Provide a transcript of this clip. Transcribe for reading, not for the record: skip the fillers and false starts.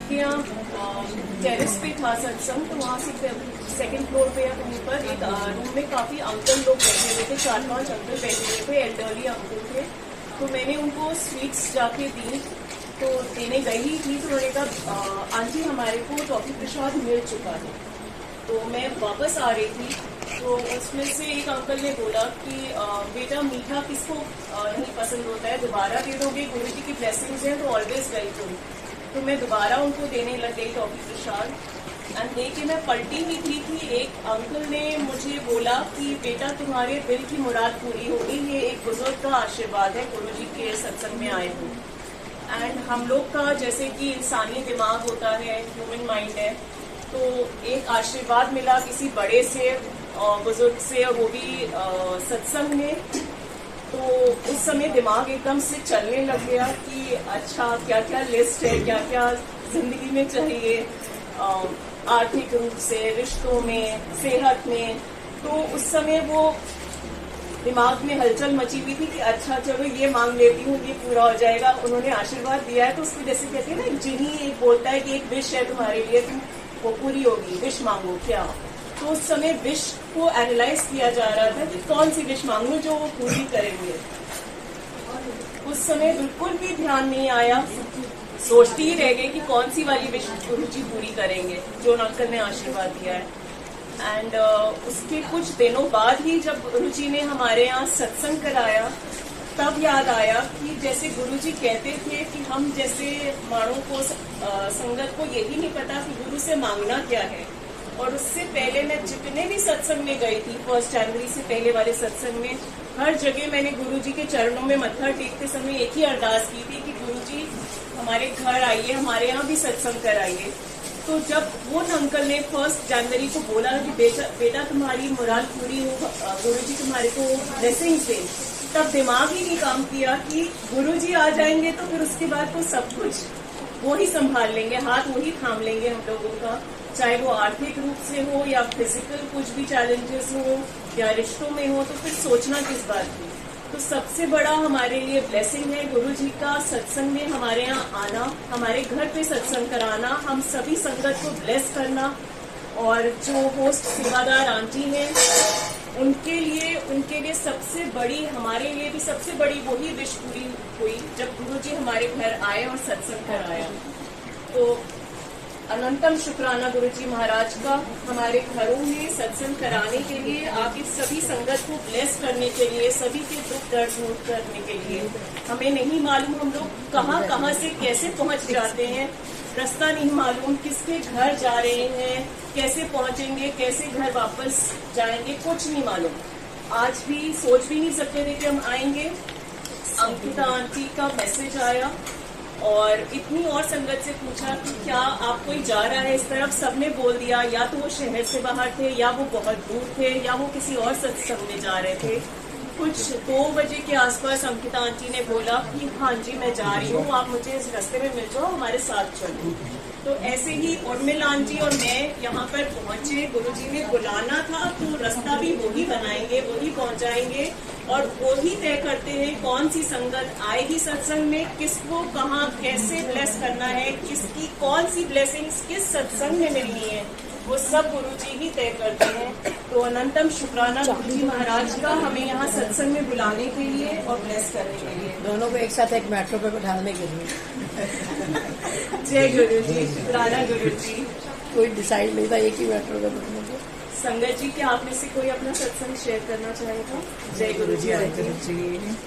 के यहाँ टेरेस पे था सत्संग, तो वहाँ से सेकंड फ्लोर पे या कहीं पर एक रूम में काफी अंकल लोग बैठे हुए थे, 4-5 अंकल बैठे हुए थे, एल्डरली अंकल थे। तो मैंने उनको स्वीट्स जाके दी, तो देने गई थी तो उन्होंने कहा आंटी हमारे को टॉफी प्रसाद मिल चुका है। तो मैं वापस आ रही थी, तो उसमें से एक अंकल ने बोला कि बेटा मीठा किसको नहीं पसंद होता है, दोबारा दे दोगे, गुरु जी की ब्लेसिंग्स हैं तो ऑलवेज वेलकम। तो मैं दोबारा उनको देने लग गई टॉफी प्रसाद। एंड देखिए मैं पलटी हुई थी कि एक अंकल ने मुझे बोला कि बेटा तुम्हारे दिल की मुराद पूरी होगी, ये एक बुजुर्ग का आशीर्वाद है, गुरु जी के सत्संग में आए हो। एंड हम लोग का जैसे कि इंसानी दिमाग होता है, ह्यूमन माइंड है, तो एक आशीर्वाद मिला किसी बड़े से, बुजुर्ग से, और वो भी सत्संग में। तो उस समय दिमाग एकदम से चलने लग गया कि अच्छा क्या क्या लिस्ट है, क्या क्या जिंदगी में चाहिए, आर्थिक रूप से, रिश्तों में, सेहत में। तो उस समय वो दिमाग में हलचल मची हुई थी कि अच्छा चलो ये मांग लेती हूँ, ये पूरा हो जाएगा। उन्होंने आशीर्वाद दिया है तो उसको जैसे कहते हैं ना, जिन्हीं एक बोलता है कि एक विश है तुम्हारे लिए, तुम वो पूरी होगी, विश मांगो क्या। तो उस समय विश को एनालाइज किया जा रहा था कि कौन सी विश मांगू जो वो पूरी करेंगे। उस समय बिल्कुल भी ध्यान नहीं आया, सोचती ही रह गई कि कौन सी वाली विश गुरु जी पूरी करेंगे जो अंकल ने आशीर्वाद दिया है। एंड उसके कुछ दिनों बाद ही जब गुरु जी ने हमारे यहाँ सत्संग कराया, तब याद आया कि जैसे गुरु जी कहते थे कि हम जैसे मानों को, संगत को यही नहीं पता कि गुरु से मांगना क्या है। और उससे पहले मैं जितने भी सत्संग में गई थी, 1 जनवरी से पहले वाले सत्संग में, हर जगह मैंने गुरु जी के चरणों में मत्था टेकते समय एक ही अरदास की थी कि गुरु जी हमारे घर आइए, हमारे यहाँ भी सत्संग कराइए। तो जब वो अंकल ने 1 जनवरी को बोला कि बेटा तुम्हारी मुराद पूरी हो, गुरु जी तुम्हारे को ब्लेसिंग्स दें, तब दिमाग ही नहीं काम किया कि गुरु जी आ जाएंगे तो फिर उसके बाद तो सब कुछ वो ही संभाल लेंगे, हाथ वो ही थाम लेंगे हम लोगों का, चाहे वो आर्थिक रूप से हो या फिजिकल कुछ भी चैलेंजेस हो या रिश्तों में हो, तो फिर सोचना किस बात की। तो सबसे बड़ा हमारे लिए ब्लेसिंग है गुरु जी का सत्संग में हमारे यहाँ आना, हमारे घर पे सत्संग कराना, हम सभी संगत को ब्लेस करना। और जो होस्ट सेवादार आंटी हैं उनके लिए सबसे बड़ी, हमारे लिए भी सबसे बड़ी वही विश पूरी हुई जब गुरु जी हमारे घर आए और सत्संग कराया। तो अनंतम शुक्राना गुरु जी महाराज का हमारे घरों में सत्संग कराने के लिए, आपकी सभी संगत को ब्लेस करने के लिए, सभी के दुख दर्द दूर करने के लिए। हमें नहीं मालूम हम लोग कहाँ से कैसे पहुंच जाते हैं, रास्ता नहीं मालूम, किसके घर जा रहे हैं, कैसे पहुंचेंगे, कैसे घर वापस जाएंगे, कुछ नहीं मालूम। आज भी सोच भी नहीं सकते थे कि हम आएंगे। अंकिता आंटी का मैसेज आया और इतनी और संगत से पूछा कि क्या आप कोई जा रहा है इस तरफ, सबने बोल दिया या तो वो शहर से बाहर थे, या वो बहुत दूर थे, या वो किसी और सत्संग में जा रहे थे। कुछ 2 बजे के आसपास अंकिता आंटी ने बोला कि हाँ जी मैं जा रही हूँ, आप मुझे इस रास्ते में मिल जाओ, हमारे साथ चलो। तो ऐसे ही उर्मिला आंटी और मैं यहाँ पर पहुंचे, गुरुजी ने बुलाना था तो रास्ता भी वही बनाएंगे, वही पहुंचाएंगे और वही तय करते हैं कौन सी संगत आएगी सत्संग में, किसको कहाँ कैसे ब्लेस करना है, किसकी कौन सी ब्लेसिंग्स किस सत्संग में मिलनी है, वो सब गुरुजी ही तय करते हैं। तो अनंतम शुक्राना गुरुजी महाराज का हमें यहाँ सत्संग में बुलाने के लिए और ब्लेस करने के लिए, दोनों को एक साथ एक मेट्रो पे बैठाने के लिए। जय गुरुजी, शुक्राना गुरुजी। कोई डिसाइड नहीं था एक ही मेट्रो पे बैठने को। संगत जी, क्या आप में से कोई अपना सत्संग शेयर करना चाहेगा? जय गुरुजी। जय गुरुजी।